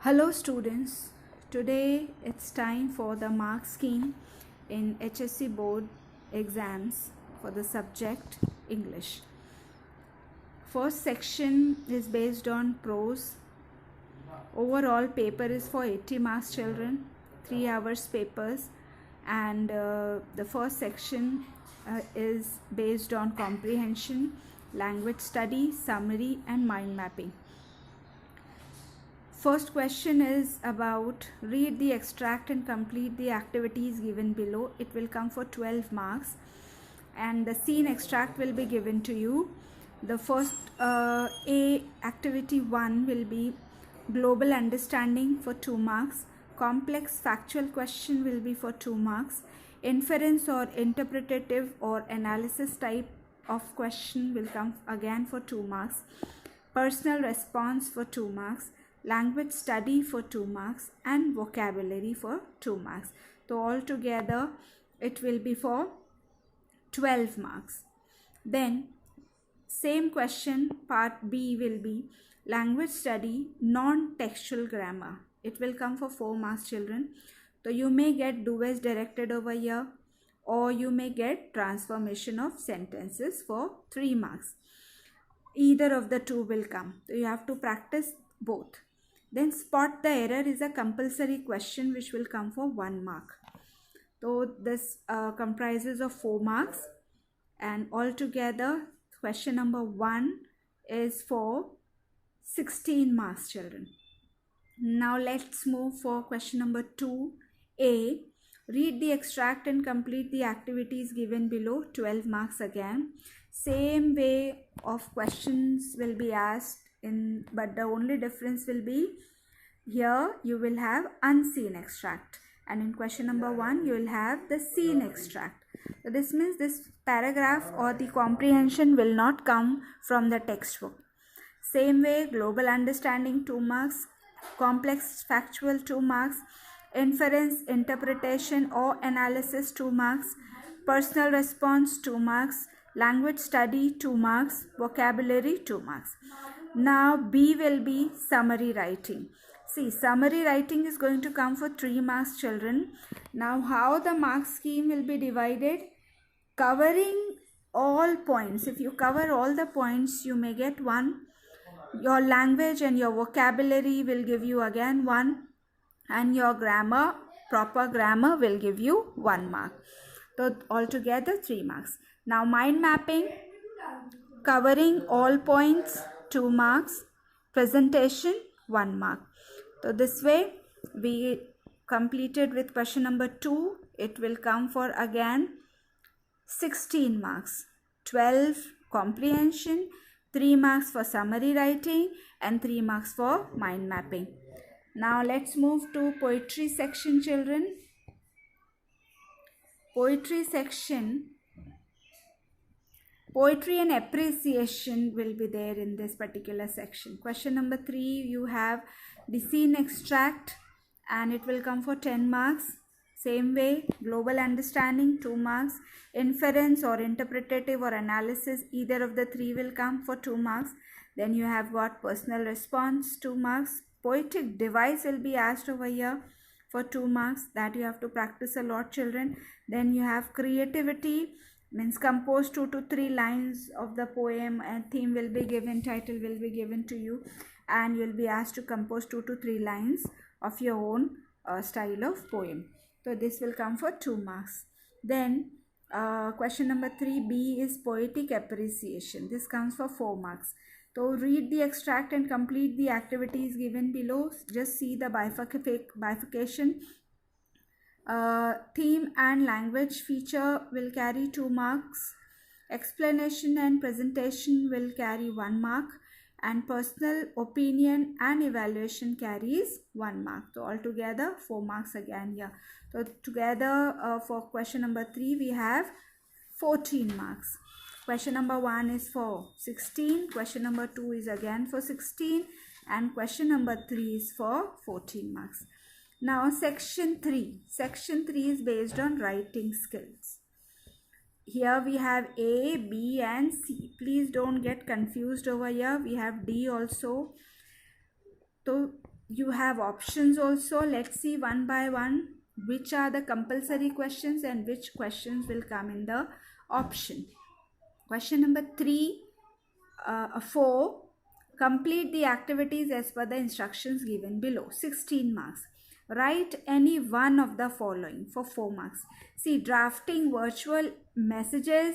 Hello students, today it's time for the mark scheme in HSC board exams for the subject English. First section is based on prose. Overall paper is for 80 marks children, 3 hours papers, and the first section is based on comprehension, language study, summary and mind mapping. First question is about read the extract and complete the activities given below. It will come for 12 marks and the scene extract will be given to you. The first A activity 1 will be global understanding for 2 marks. Complex factual question will be for 2 marks. Inference or interpretative or analysis type of question will come again for 2 marks. Personal response for 2 marks. Language study for 2 marks and vocabulary for 2 marks. So altogether it will be for 12 marks. Then same question part B will be language study non-textual grammar. It will come for 4 marks children. So you may get do as directed over here or you may get transformation of sentences for 3 marks. Either of the two will come. So you have to practice both. Then spot the error is a compulsory question which will come for 1 mark. So this comprises of 4 marks and altogether question number 1 is for 16 marks children. Now let's move for question number 2A. Read the extract and complete the activities given below, 12 marks again. Same way of questions will be asked but the only difference will be here you will have unseen extract and in question number 1 you will have the seen extract. So this means this paragraph or the comprehension will not come from the textbook. Same way global understanding 2 marks, complex factual 2 marks, inference, interpretation or analysis 2 marks, personal response 2 marks, language study 2 marks, vocabulary 2 marks. Now B will be summary writing. See, summary writing is going to come for 3 marks children. Now how the mark scheme will be divided? Covering all points. If you cover all the points you may get 1. Your language and your vocabulary will give you again 1 and your grammar, proper grammar will give you 1 mark. So altogether 3 marks. Now mind mapping, covering all points 2 marks, presentation 1 mark. So this way we completed with question number 2. It will come for again 16 marks, 12 comprehension, 3 marks for summary writing and 3 marks for mind mapping. Now let's move to poetry section children. Poetry section, poetry and appreciation will be there in this particular section. Question number 3 you have the scene extract and it will come for 10 marks. Same way global understanding 2 marks, inference or interpretative or analysis either of the 3 will come for 2 marks. Then you have got personal response 2 marks, poetic device will be asked over here for 2 marks, that you have to practice a lot children. Then you have creativity, means compose 2 to 3 lines of the poem and theme will be given, title will be given to you and you will be asked to compose 2 to 3 lines of your own style of poem. So this will come for 2 marks. Then question number 3B is poetic appreciation. This comes for 4 marks. So read the extract and complete the activities given below. Just see the bifurcation. Theme and language feature will carry 2 marks. Explanation and presentation will carry 1 mark. And personal opinion and evaluation carries 1 mark. So altogether 4 marks again here. So together for question number 3 we have 14 marks. Question number 1 is for 16. Question number 2 is again for 16. And question number 3 is for 14 marks. Now section 3. Section 3 is based on writing skills. Here we have A, B and C. Please don't get confused over here. We have D also. So You have options also. Let's see one by one which are the compulsory questions and which questions will come in the option. Question number 4. Complete the activities as per the instructions given below. 16 marks. Write any one of the following for 4 marks. See, drafting virtual messages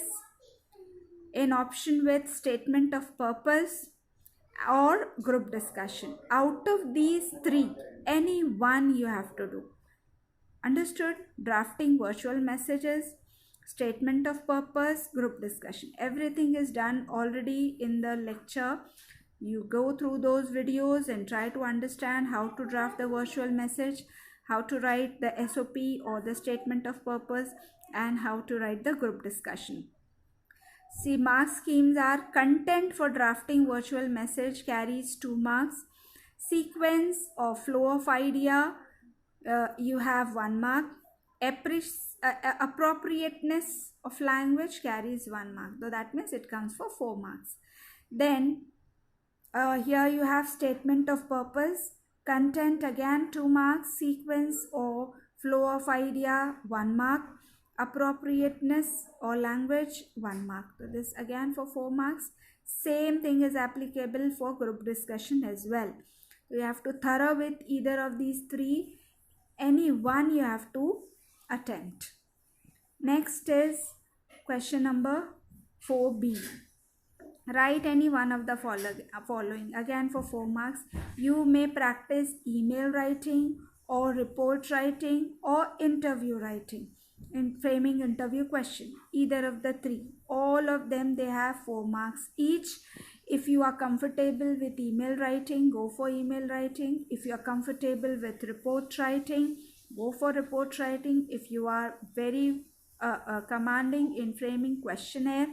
in option with statement of purpose or group discussion. Out of these 3, any one you have to do. Understood? Drafting virtual messages, statement of purpose, group discussion. Everything is done already in the lecture. You go through those videos and try to understand how to draft the virtual message, how to write the SOP or the statement of purpose, and how to write the group discussion. See, mark schemes are: content for drafting virtual message carries 2 marks. Sequence or flow of idea, you have 1 mark. Appropriateness of language carries 1 mark. So that means it comes for 4 marks. Then here you have statement of purpose. Content again 2 marks. Sequence or flow of idea 1 mark. Appropriateness or language 1 mark. So this again for 4 marks. Same thing is applicable for group discussion as well. You have to thorough with either of these 3. Any one you have to attempt. Next is question number 4B. Write any one of the following. Again for 4 marks. You may practice email writing or report writing or interview writing in framing interview question. Either of the 3. All of them, they have 4 marks each. If you are comfortable with email writing, go for email writing. If you are comfortable with report writing, go for report writing. If you are very commanding in framing questionnaire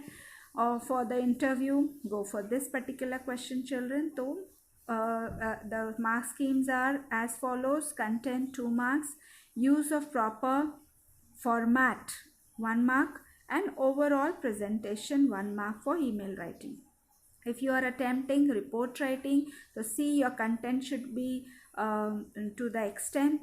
or for the interview, go for this particular question, children. So the mark schemes are as follows. Content 2 marks, use of proper format 1 mark, and overall presentation 1 mark for email writing. If you are attempting report writing, so see, your content should be to the extent,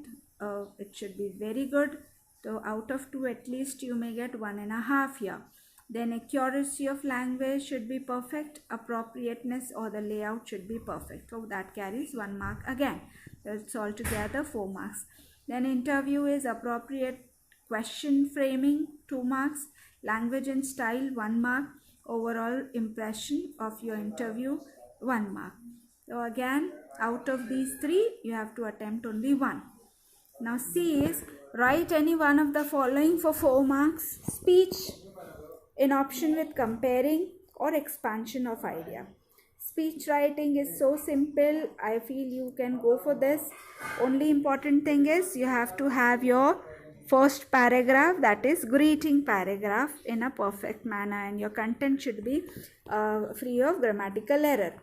it should be very good. So out of 2 at least you may get 1.5 here. Then accuracy of language should be perfect. Appropriateness or the layout should be perfect. So that carries 1 mark again. That's altogether 4 marks. Then interview is appropriate question framing 2 marks. Language and style 1 mark. Overall impression of your interview 1 mark. So again, out of these 3 you have to attempt only 1. Now C is write any one of the following for 4 marks. Speech in option with comparing or expansion of idea. Speech writing is so simple. I feel you can go for this. Only important thing is you have to have your first paragraph, that is greeting paragraph, in a perfect manner, and your content should be free of grammatical error.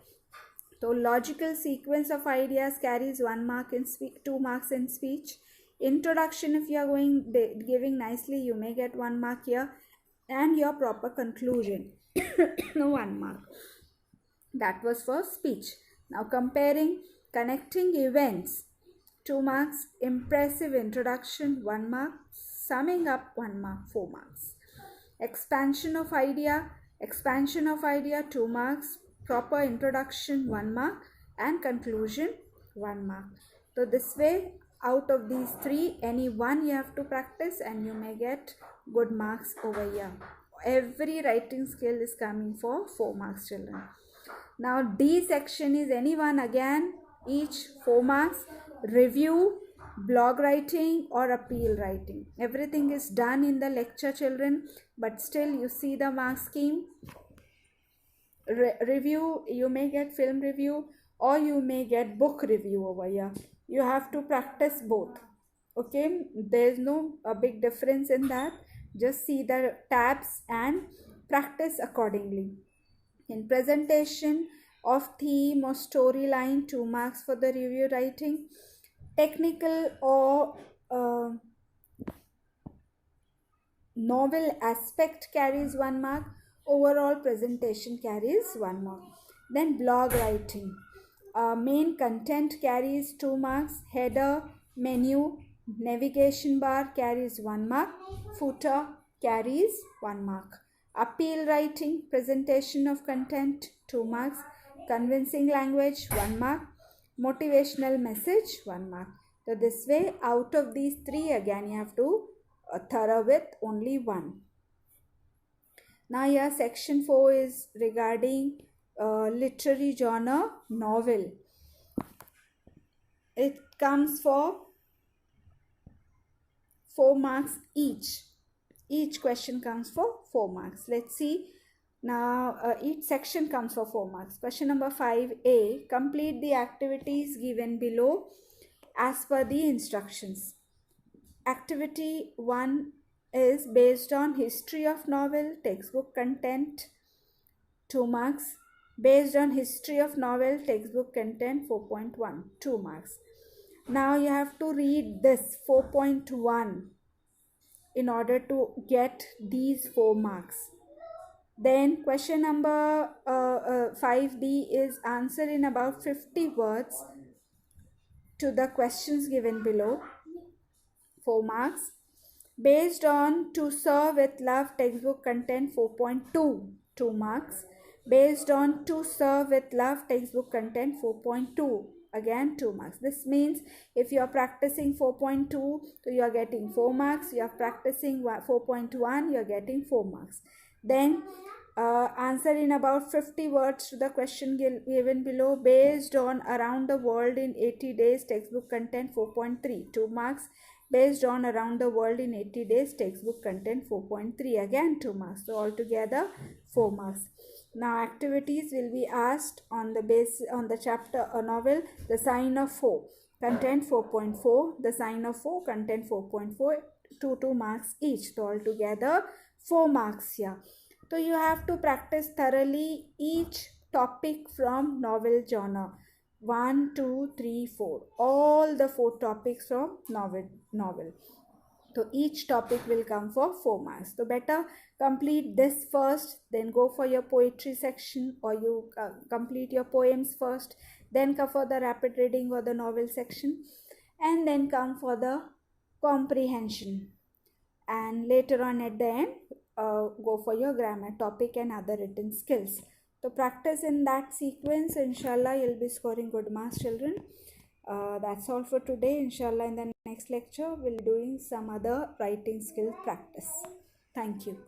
So logical sequence of ideas carries 1 mark in 2 marks in speech. Introduction, if you are giving nicely, you may get 1 mark here, and your proper conclusion 1 mark. That was for speech. Now comparing, connecting events 2 marks. Impressive introduction 1 mark. Summing up 1 mark, 4 marks. Expansion of idea 2 marks. Proper introduction 1 mark, and conclusion 1 mark. So this way, out of these 3, any one you have to practice and you may get good marks over here. Every writing skill is coming for 4 marks, children. Now D section is any one again, each 4 marks. Review, blog writing or appeal writing. Everything is done in the lecture, children, but still you see the mark scheme. Review, you may get film review or you may get book review over here. You have to practice both. Okay, there is no big difference in that. Just see the tabs and practice accordingly. In presentation of theme or storyline, 2 marks for the review writing. Technical or novel aspect carries 1 mark. Overall presentation carries 1 mark. Then blog writing. Main content carries 2 marks. Header, menu, navigation bar carries 1 mark. Footer carries 1 mark. Appeal writing, presentation of content, 2 marks. Convincing language, 1 mark. Motivational message, 1 mark. So this way, out of these 3, again you have to thorough with only 1. Now here section 4 is regarding literary genre, novel. It comes for 4 marks each. Each question comes for 4 marks. Let's see. Now each section comes for 4 marks. Question number 5A. Complete the activities given below as per the instructions. Activity 1 is based on history of novel, textbook content, 2 marks. Based on history of novel, textbook content, 4.1, 2 marks. Now you have to read this 4.1 in order to get these 4 marks. Then question number 5B is answer in about 50 words to the questions given below, 4 marks. Based on To Serve with Love, textbook content, 4.2, 2 marks. Based on To Serve with Love, textbook content, 4.2, again 2 marks. This means if you are practicing 4.2, so you are getting 4 marks. You are practicing 4.1, you are getting 4 marks. Then answer in about 50 words to the question given below. Based on Around the World in 80 Days, textbook content, 4.3, 2 marks. Based on Around the World in 80 Days, textbook content, 4.3, again 2 marks. So altogether 4 marks. Now activities will be asked on the chapter novel The Sign of 4, content 4.4, The Sign of 4, content 4.4, 2 marks each. So altogether 4 marks here. So you have to practice thoroughly each topic from novel genre. 1, 2, 3, 4. All the 4 topics from novel. So each topic will come for 4 marks. So better complete this first, then go for your poetry section, or you complete your poems first, then come for the rapid reading or the novel section, and then come for the comprehension. And later on at the end, go for your grammar topic and other written skills. So practice in that sequence. Inshallah, you'll be scoring good marks, children. That's all for today. Inshallah, in the next lecture, we'll be doing some other writing skill practice. Thank you.